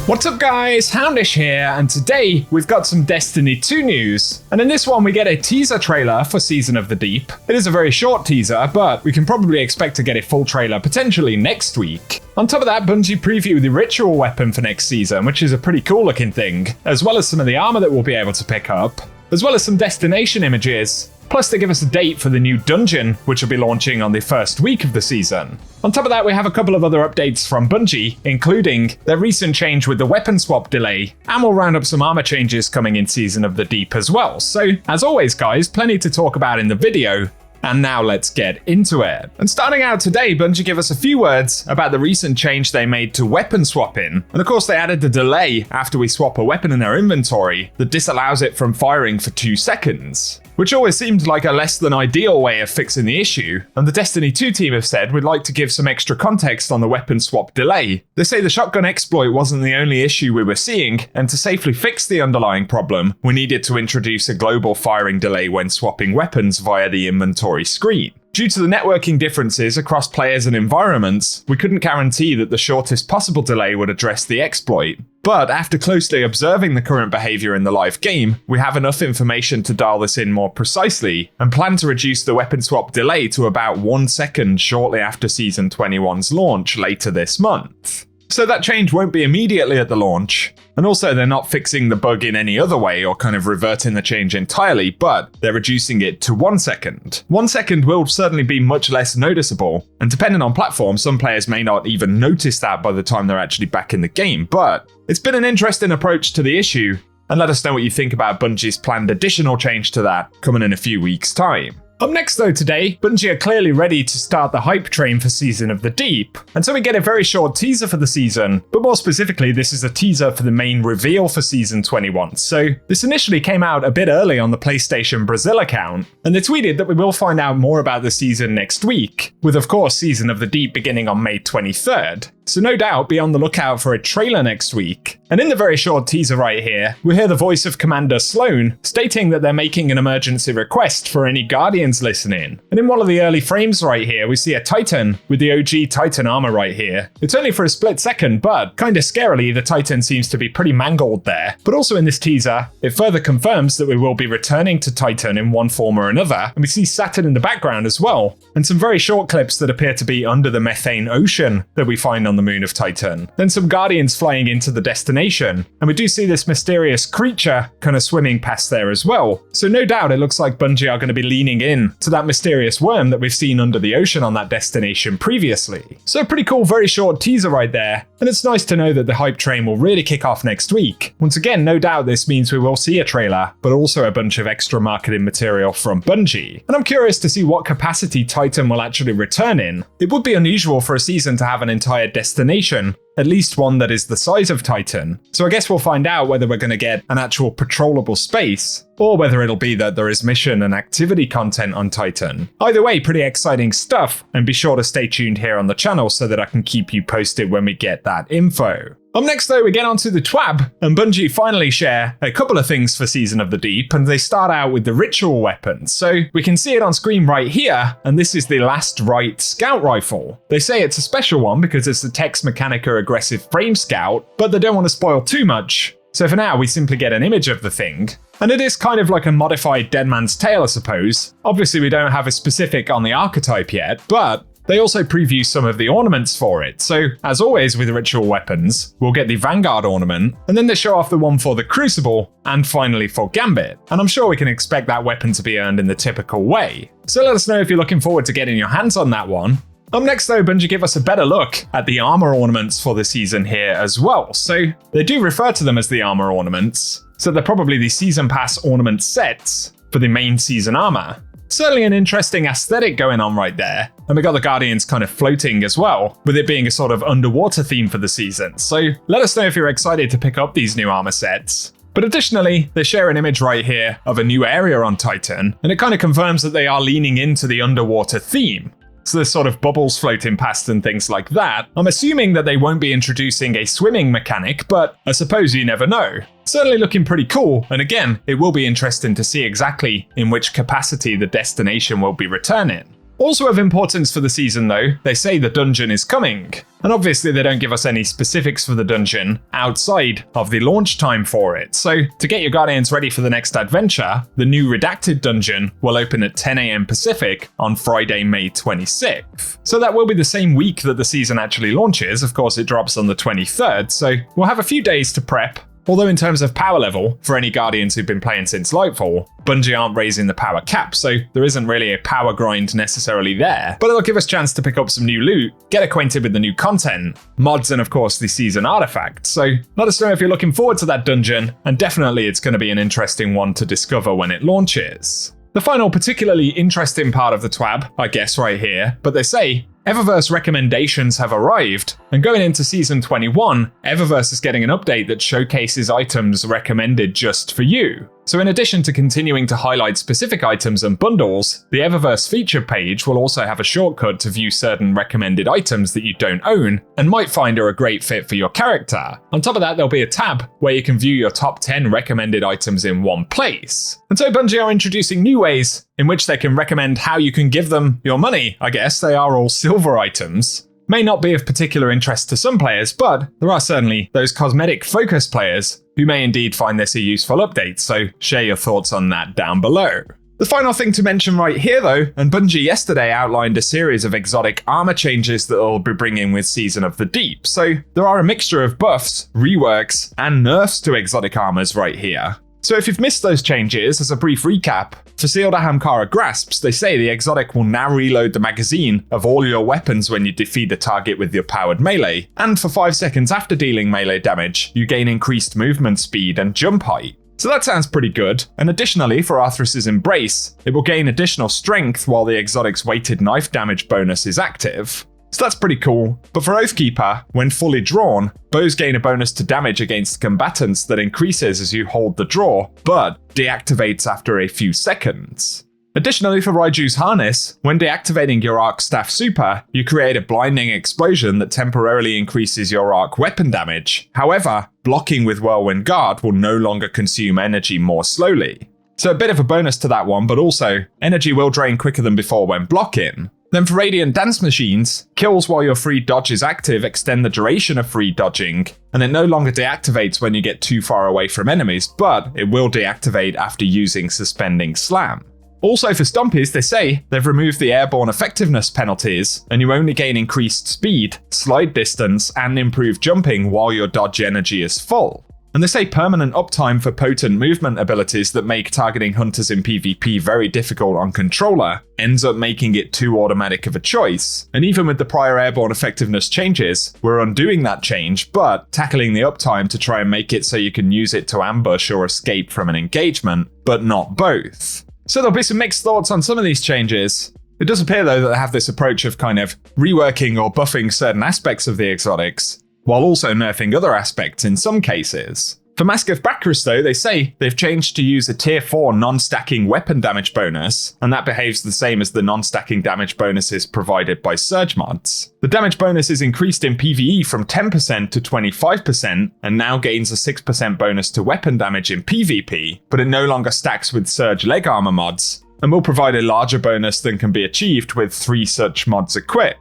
What's up guys, Houndish here, and today we've got some Destiny 2 news. And in this one we get a teaser trailer for Season of the Deep. It is a very short teaser, but we can probably expect to get a full trailer potentially next week. On top of that, Bungie preview the ritual weapon for next season, which is a pretty cool looking thing, as well as some of the armor that we'll be able to pick up, as well as some destination images. Plus they give us a date for the new dungeon, which will be launching on the first week of the season. On top of that, we have a couple of other updates from Bungie, including their recent change with the weapon swap delay, and we'll round up some armor changes coming in Season of the Deep as well. So, as always guys, plenty to talk about in the video. And now let's get into it. And starting out today, Bungie give us a few words about the recent change they made to weapon swapping. And of course they added the delay after we swap a weapon in our inventory that disallows it from firing for 2 seconds. Which always seemed like a less than ideal way of fixing the issue, and the Destiny 2 team have said we'd like to give some extra context on the weapon swap delay. They say the shotgun exploit wasn't the only issue we were seeing, and to safely fix the underlying problem, we needed to introduce a global firing delay when swapping weapons via the inventory screen. Due to the networking differences across players and environments, we couldn't guarantee that the shortest possible delay would address the exploit. But after closely observing the current behavior in the live game, we have enough information to dial this in more precisely, and plan to reduce the weapon swap delay to about 1 second shortly after Season 21's launch later this month. So that change won't be immediately at the launch, and also they're not fixing the bug in any other way or kind of reverting the change entirely, but they're reducing it to 1 second. 1 second will certainly be much less noticeable, and depending on platform, some players may not even notice that by the time they're actually back in the game, but it's been an interesting approach to the issue, and let us know what you think about Bungie's planned additional change to that coming in a few weeks' time. Up next though today, Bungie are clearly ready to start the hype train for Season of the Deep, and so we get a very short teaser for the season, but more specifically this is a teaser for the main reveal for Season 21. So this initially came out a bit early on the PlayStation Brazil account, and they tweeted that we will find out more about the season next week, with of course Season of the Deep beginning on May 23rd. So no doubt be on the lookout for a trailer next week. And in the very short teaser right here, we hear the voice of Commander Sloan stating that they're making an emergency request for any Guardians listening. And in one of the early frames right here, we see a Titan with the OG Titan armor right here. It's only for a split second, but kinda scarily, the Titan seems to be pretty mangled there. But also in this teaser, it further confirms that we will be returning to Titan in one form or another. And we see Saturn in the background as well. And some very short clips that appear to be under the methane ocean that we find on the moon of Titan. Then some Guardians flying into the destination, and we do see this mysterious creature kind of swimming past there as well. So no doubt it looks like Bungie are going to be leaning in to that mysterious worm that we've seen under the ocean on that destination previously. So pretty cool, very short teaser right there, and it's nice to know that the hype train will really kick off next week. Once again, no doubt this means we will see a trailer, but also a bunch of extra marketing material from Bungie. And I'm curious to see what capacity Titan will actually return in. It would be unusual for a season to have an entire destination, at least one that is the size of Titan. So I guess we'll find out whether we're going to get an actual patrollable space, or whether it'll be that there is mission and activity content on Titan. Either way, pretty exciting stuff, and be sure to stay tuned here on the channel so that I can keep you posted when we get that info. Up next though, we get onto the TWAB, and Bungie finally share a couple of things for Season of the Deep, and they start out with the ritual weapons. So we can see it on screen right here, and this is the Last Rite Scout Rifle. They say it's a special one because it's the Tex Mechanica Aggressive Frame Scout, but they don't want to spoil too much. So for now, we simply get an image of the thing. And it is kind of like a modified Dead Man's Tale, I suppose. Obviously we don't have a specific on the archetype yet, but they also preview some of the ornaments for it. So, as always with ritual weapons, we'll get the Vanguard ornament, and then they show off the one for the Crucible, and finally for Gambit. And I'm sure we can expect that weapon to be earned in the typical way. So let us know if you're looking forward to getting your hands on that one. Up next though, Bungie give us a better look at the armor ornaments for the season here as well. So they do refer to them as the armor ornaments, so they're probably the season pass ornament sets for the main season armor. Certainly an interesting aesthetic going on right there. And we got the Guardians kind of floating as well, with it being a sort of underwater theme for the season. So let us know if you're excited to pick up these new armor sets. But additionally, they share an image right here of a new area on Titan, and it kind of confirms that they are leaning into the underwater theme. So there's sort of bubbles floating past and things like that. I'm assuming that they won't be introducing a swimming mechanic, but I suppose you never know. Certainly looking pretty cool, and again, it will be interesting to see exactly in which capacity the destination will be returning. Also of importance for the season though, they say the dungeon is coming. And obviously they don't give us any specifics for the dungeon outside of the launch time for it. So to get your Guardians ready for the next adventure, the new Redacted dungeon will open at 10 AM Pacific on Friday, May 26th. So that will be the same week that the season actually launches. Of course, it drops on the 23rd, so we'll have a few days to prep. Although in terms of power level, for any Guardians who've been playing since Lightfall, Bungie aren't raising the power cap, so there isn't really a power grind necessarily there. But it'll give us a chance to pick up some new loot, get acquainted with the new content, mods, and of course the season artifacts. So let us know if you're looking forward to that dungeon, and definitely it's going to be an interesting one to discover when it launches. The final particularly interesting part of the TWAB, I guess right here, but they say, Eververse recommendations have arrived, and going into Season 21, Eververse is getting an update that showcases items recommended just for you. So in addition to continuing to highlight specific items and bundles, the Eververse feature page will also have a shortcut to view certain recommended items that you don't own and might find are a great fit for your character. On top of that, there'll be a tab where you can view your top 10 recommended items in one place. And so Bungie are introducing new ways in which they can recommend how you can give them your money. I guess they are all silver items. May not be of particular interest to some players, but there are certainly those cosmetic-focused players who may indeed find this a useful update, so share your thoughts on that down below. The final thing to mention right here though, and Bungie yesterday outlined a series of exotic armor changes that they'll be bringing with Season of the Deep, so there are a mixture of buffs, reworks, and nerfs to exotic armors right here. So if you've missed those changes, as a brief recap, for Sealed Ahamkara Grasps, they say the exotic will now reload the magazine of all your weapons when you defeat the target with your powered melee, and for 5 seconds after dealing melee damage, you gain increased movement speed and jump height. So that sounds pretty good, and additionally for Arthas's Embrace, it will gain additional strength while the exotic's weighted knife damage bonus is active. So that's pretty cool, but for Oathkeeper, when fully drawn, bows gain a bonus to damage against combatants that increases as you hold the draw, but deactivates after a few seconds. Additionally for Raiju's Harness, when deactivating your Arc Staff Super, you create a blinding explosion that temporarily increases your arc weapon damage. However, blocking with Whirlwind Guard will no longer consume energy more slowly. So a bit of a bonus to that one, but also, energy will drain quicker than before when blocking. Then for Radiant Dance Machines, kills while your free dodge is active extend the duration of free dodging, and it no longer deactivates when you get too far away from enemies, but it will deactivate after using Suspending Slam. Also for Stompies, they say they've removed the airborne effectiveness penalties, and you only gain increased speed, slide distance, and improved jumping while your dodge energy is full. And they say permanent uptime for potent movement abilities that make targeting hunters in PvP very difficult on controller ends up making it too automatic of a choice. And even with the prior airborne effectiveness changes, we're undoing that change, but tackling the uptime to try and make it so you can use it to ambush or escape from an engagement, but not both. So there'll be some mixed thoughts on some of these changes. It does appear though that they have this approach of kind of reworking or buffing certain aspects of the exotics, while also nerfing other aspects in some cases. For Mask of Bacchus though, they say they've changed to use a tier 4 non-stacking weapon damage bonus, and that behaves the same as the non-stacking damage bonuses provided by Surge mods. The damage bonus is increased in PvE from 10% to 25%, and now gains a 6% bonus to weapon damage in PvP, but it no longer stacks with Surge leg armor mods, and will provide a larger bonus than can be achieved with 3 such mods equipped.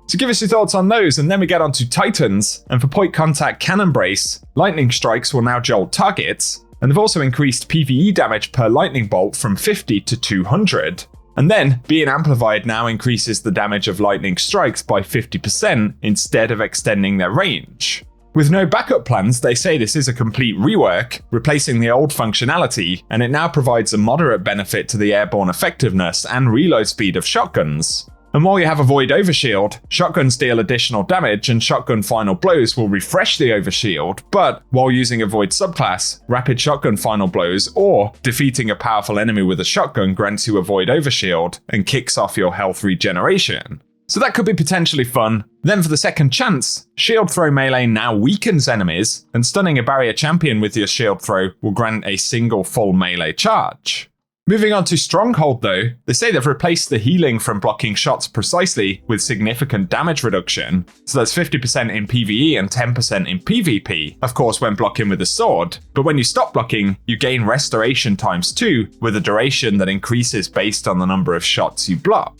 So give us your thoughts on those, and then we get on to Titans, and for Point Contact Cannon Brace, Lightning Strikes will now jolt targets, and they've also increased PvE damage per Lightning Bolt from 50 to 200. And then, Being Amplified now increases the damage of Lightning Strikes by 50% instead of extending their range. With no backup plans, they say this is a complete rework, replacing the old functionality, and it now provides a moderate benefit to the airborne effectiveness and reload speed of shotguns. And while you have Avoid Overshield, shotguns deal additional damage and shotgun final blows will refresh the overshield, but while using Avoid subclass, rapid shotgun final blows or defeating a powerful enemy with a shotgun grants you Avoid Overshield and kicks off your health regeneration. So that could be potentially fun. Then for the second chance, Shield Throw melee now weakens enemies, and stunning a barrier champion with your shield throw will grant a single full melee charge. Moving on to Stronghold though, they say they've replaced the healing from blocking shots precisely with significant damage reduction, so that's 50% in PvE and 10% in PvP, of course when blocking with a sword, but when you stop blocking, you gain restoration times 2 with a duration that increases based on the number of shots you block.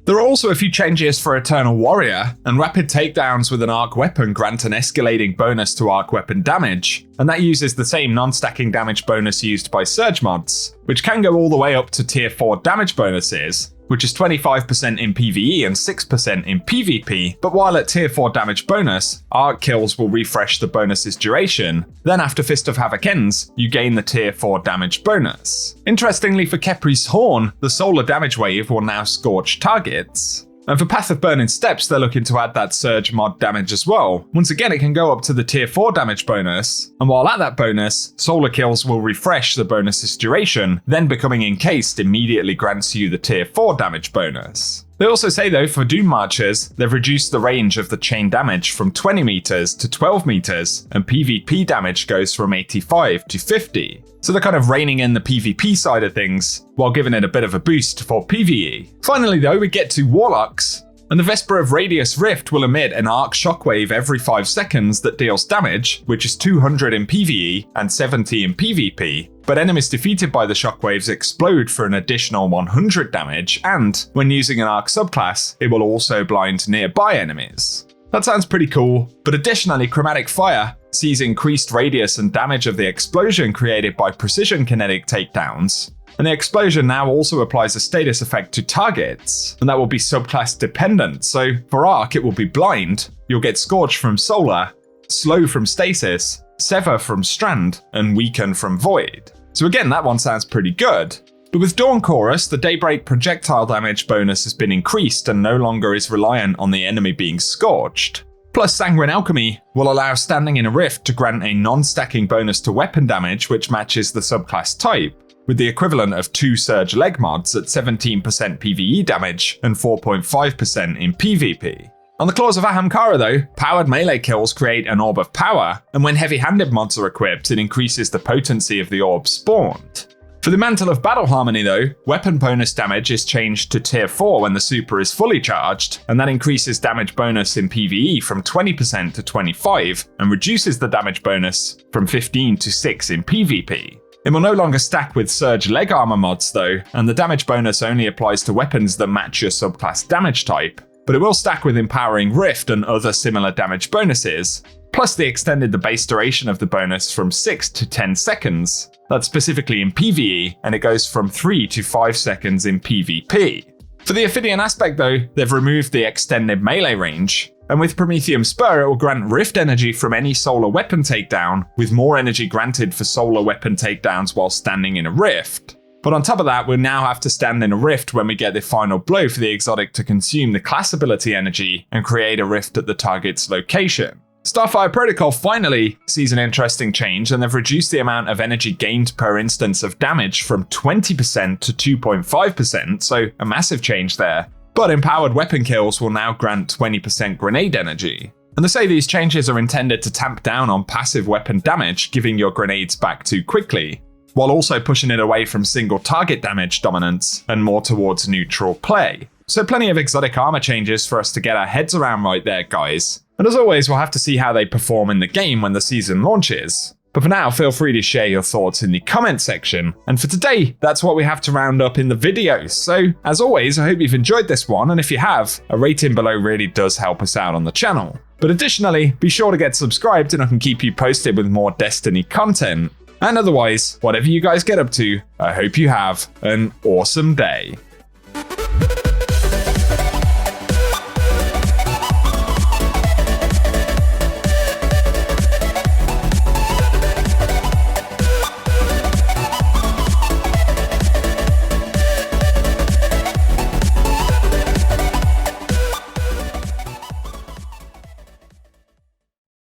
There are also a few changes for Eternal Warrior, and rapid takedowns with an arc weapon grant an escalating bonus to arc weapon damage, and that uses the same non-stacking damage bonus used by Surge mods, which can go all the way up to tier 4 damage bonuses, which is 25% in PvE and 6% in PvP, but while at tier 4 damage bonus, arc kills will refresh the bonus's duration, then after Fist of Havoc ends, you gain the tier 4 damage bonus. Interestingly for Kepri's Horn, the solar damage wave will now scorch targets. And for Path of Burning Steps, they're looking to add that Surge mod damage as well. Once again, it can go up to the tier 4 damage bonus, and while at that bonus, solar kills will refresh the bonus's duration, then becoming encased immediately grants you the tier 4 damage bonus. They also say though, for Doom Marchers, they've reduced the range of the chain damage from 20 meters to 12 meters, and PvP damage goes from 85 to 50. So they're kind of reining in the PvP side of things, while giving it a bit of a boost for PvE. Finally though, we get to Warlocks, and the Vesper of Radius Rift will emit an arc shockwave every 5 seconds that deals damage, which is 200 in PvE and 70 in PvP. But enemies defeated by the shockwaves explode for an additional 100 damage, and when using an arc subclass, it will also blind nearby enemies. That sounds pretty cool, but additionally Chromatic Fire sees increased radius and damage of the explosion created by precision kinetic takedowns, and the explosion now also applies a status effect to targets, and that will be subclass dependent, so for Arc it will be blind, you'll get Scorch from Solar, Slow from Stasis, Sever from Strand, and Weaken from Void. So again, that one sounds pretty good. But with Dawn Chorus, the Daybreak projectile damage bonus has been increased and no longer is reliant on the enemy being scorched. Plus Sanguine Alchemy will allow standing in a rift to grant a non-stacking bonus to weapon damage which matches the subclass type, with the equivalent of 2 Surge leg mods at 17% PvE damage and 4.5% in PvP. On the Claws of Ahamkara though, powered melee kills create an Orb of Power, and when heavy-handed mods are equipped, it increases the potency of the orb spawned. For the Mantle of Battle Harmony though, weapon bonus damage is changed to tier 4 when the super is fully charged, and that increases damage bonus in PvE from 20% to 25%, and reduces the damage bonus from 15 to 6 in PvP. It will no longer stack with Surge leg armor mods though, and the damage bonus only applies to weapons that match your subclass damage type, but it will stack with Empowering Rift and other similar damage bonuses. Plus they extended the base duration of the bonus from 6 to 10 seconds. That's specifically in PvE, and it goes from 3 to 5 seconds in PvP. For the Ophidian aspect though, they've removed the extended melee range, and with Prometheum Spur it will grant Rift energy from any solar weapon takedown, with more energy granted for solar weapon takedowns while standing in a rift. But on top of that, we'll now have to stand in a rift when we get the final blow for the exotic to consume the class ability energy and create a rift at the target's location. Starfire Protocol finally sees an interesting change, and they've reduced the amount of energy gained per instance of damage from 20% to 2.5%, so a massive change there. But empowered weapon kills will now grant 20% grenade energy. And they say these changes are intended to tamp down on passive weapon damage, giving your grenades back too quickly, while also pushing it away from single target damage dominance and more towards neutral play. So plenty of exotic armor changes for us to get our heads around right there, guys. And as always, we'll have to see how they perform in the game when the season launches. But for now, feel free to share your thoughts in the comment section. And for today, that's what we have to round up in the video. So as always, I hope you've enjoyed this one, and if you have, a rating below really does help us out on the channel. But additionally, be sure to get subscribed and I can keep you posted with more Destiny content. And otherwise, whatever you guys get up to, I hope you have an awesome day.